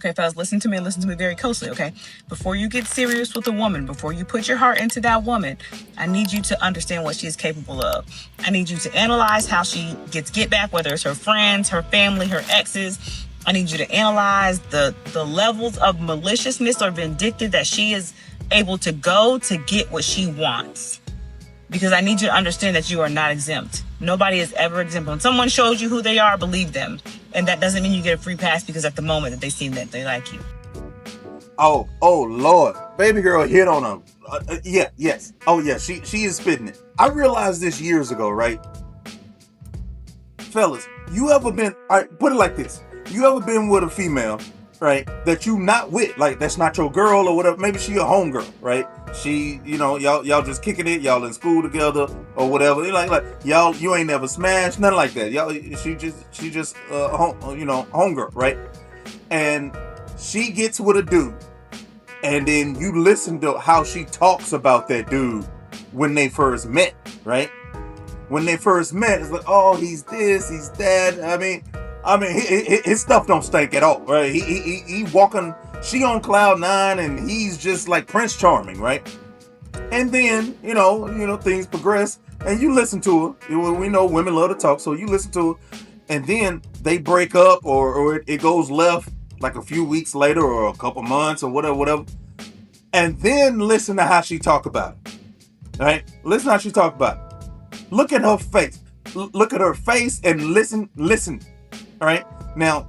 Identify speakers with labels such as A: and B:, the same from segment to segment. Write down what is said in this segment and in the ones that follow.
A: Okay, fellas, listen to me and listen to me very closely, okay? Before you get serious with a woman, before you put your heart into that woman, I need you to understand what she is capable of. I need you to analyze how she gets get back, whether it's her friends, her family, her exes. I need you to analyze the levels of maliciousness or vindictive that she is able to go to get what she wants. Because I need you to understand that you are not exempt. Nobody is ever exempt. When someone shows you who they are, believe them. And that doesn't mean you get a free pass because at the moment that they seem that they like you.
B: Oh Lord. Baby girl hit on him. Yes. Oh yeah, she is spitting it. I realized this years ago, right? Fellas, you ever been, all right, put it like this. You ever been with a female, right, that you not with, like that's not your girl or whatever, maybe she a homegirl, right? She, you know, y'all just kicking it, y'all in school together or whatever. Like y'all, you ain't never smashed, nothing like that. Y'all, she just homegirl, right? And she gets with a dude, and then you listen to how she talks about that dude when they first met, right? When they first met, it's like, oh, he's this, he's that. I mean, his stuff don't stink at all, right? He walking, she on cloud 9, and he's just like Prince Charming, right? And then, you know, things progress, and you listen to her. We know women love to talk, so you listen to her, and then they break up, or it goes left like a few weeks later, or a couple months, or whatever. And then listen to how she talk about it, right? Listen how she talk about it. Look at her face. Look at her face and listen. All right. Now,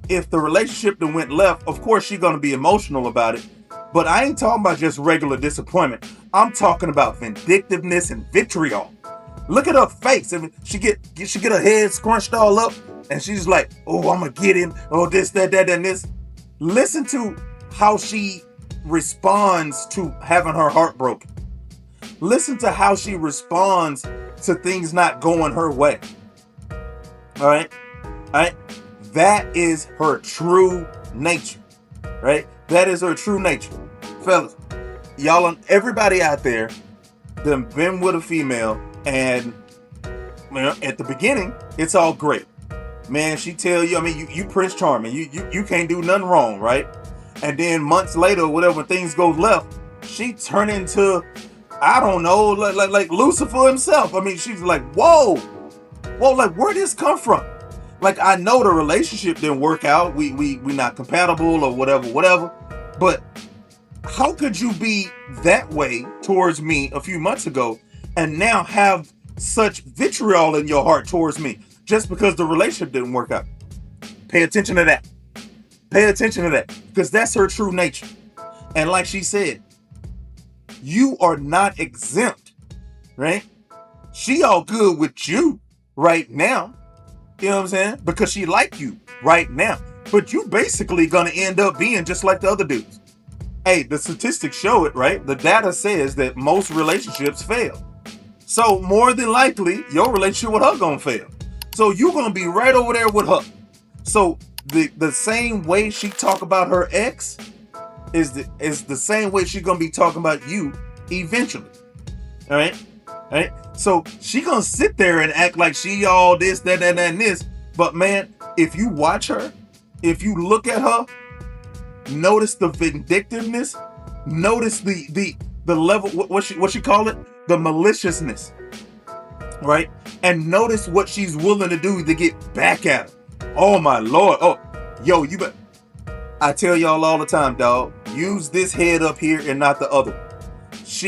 B: if the relationship that went left, of course she's gonna be emotional about it. But I ain't talking about just regular disappointment. I'm talking about vindictiveness and vitriol. Look at her face. I mean, she get her head scrunched all up, and she's like, "Oh, I'm gonna get him. Oh, this, that, and this." Listen to how she responds to having her heart broken. Listen to how she responds to things not going her way. All right? That is her true nature. Right? That is her true nature. Fellas, y'all, everybody out there done been with a female, and at the beginning, it's all great. Man, she tell you, I mean, you Prince Charming. You can't do nothing wrong, right? And then months later, whatever, when things go left, she turn into, I don't know, like Lucifer himself. I mean, she's like, whoa, like where'd this come from? Like, I know the relationship didn't work out. We not compatible or whatever. But how could you be that way towards me a few months ago and now have such vitriol in your heart towards me just because the relationship didn't work out? Pay attention to that. Because that's her true nature. And like she said, you are not exempt, right? She all good with you right now. You know what I'm saying? Because she like you right now. But you basically gonna end up being just like the other dudes. Hey, the statistics show it, right? The data says that most relationships fail. So more than likely, your relationship with her gonna fail. So you gonna be right over there with her. So the same way she talk about her ex is the same way she gonna be talking about you eventually. All right? So she gonna sit there and act like she all this, that, and this. But man, if you watch her, if you look at her, notice the vindictiveness, notice the level, what she call it, the maliciousness, right? And notice what she's willing to do to get back at her. Oh my Lord! Oh, yo, you bet. I tell y'all all the time, dog. Use this head up here and not the other.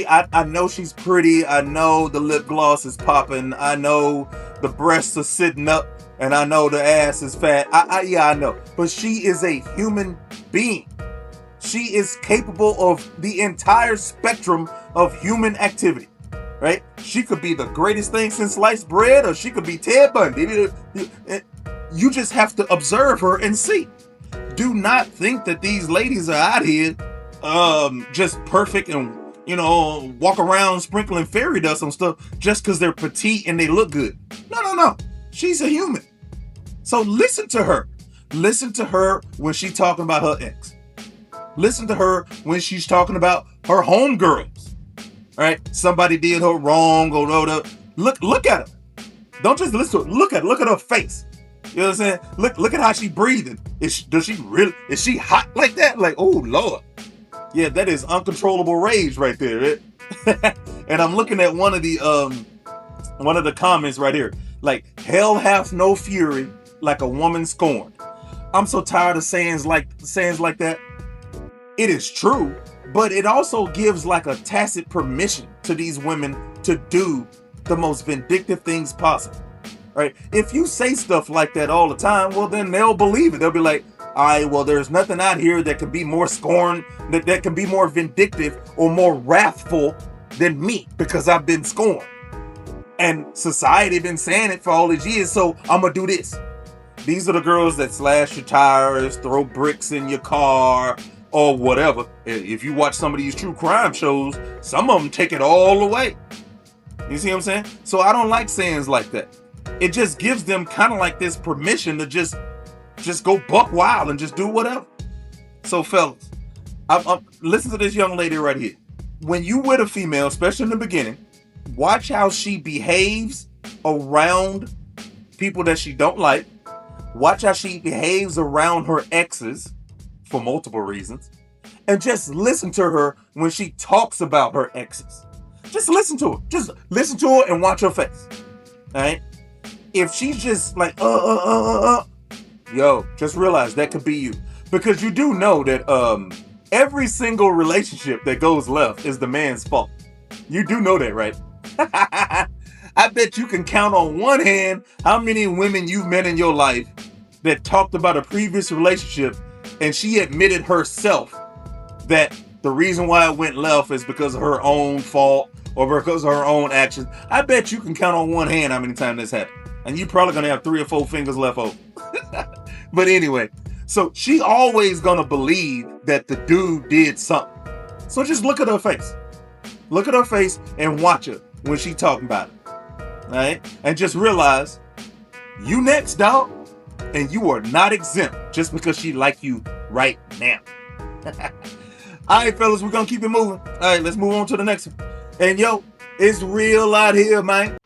B: I know she's pretty. I know the lip gloss is popping. I know the breasts are sitting up, and I know the ass is fat. I know. But she is a human being. She is capable of the entire spectrum of human activity, right? She could be the greatest thing since sliced bread, or she could be Ted Bundy. You just have to observe her and see. Do not think that these ladies are out here just perfect and, walk around sprinkling fairy dust on stuff just because they're petite and they look good. No. She's a human. So listen to her. Listen to her when she's talking about her ex. Listen to her when she's talking about her homegirls. All right? Somebody did her wrong or whatever. Look at her. Don't just listen to her. Look at her face. You know what I'm saying? Look at how she breathing. Does she really? Is she hot like that? Like, oh Lord. Yeah, that is uncontrollable rage right there. And I'm looking at one of the comments right here. Like, hell hath no fury like a woman scorned. I'm so tired of sayings like that. It is true, but it also gives like a tacit permission to these women to do the most vindictive things possible. Right? If you say stuff like that all the time, well, then they'll believe it. They'll be like, all right, well, there's nothing out here that can be more scorned, that can be more vindictive or more wrathful than me, because I've been scorned. And society been saying it for all these years, so I'm gonna do this. These are the girls that slash your tires, throw bricks in your car, or whatever. If you watch some of these true crime shows, some of them take it all the way. You see what I'm saying? So I don't like sayings like that. It just gives them kind of like this permission to just go buck wild and just do whatever. So fellas, listen to this young lady right here. When you with a female, especially in the beginning, watch how she behaves around people that she don't like. Watch how she behaves around her exes for multiple reasons. And just listen to her when she talks about her exes. Just listen to her. Just listen to her and watch her face. Alright? If she's just like, yo, just realize that could be you. Because you do know that every single relationship that goes left is the man's fault. You do know that, right? I bet you can count on one hand how many women you've met in your life that talked about a previous relationship and she admitted herself that the reason why it went left is because of her own fault or because of her own actions. I bet you can count on one hand how many times this happened. And you're probably going to have 3 or 4 fingers left over. But anyway, so she always going to believe that the dude did something. So just look at her face. Look at her face and watch her when she talking about it. All right? And just realize, you next, dog. And you are not exempt just because she like you right now. All right, fellas, we're going to keep it moving. All right, let's move on to the next one. And yo, it's real out here, man.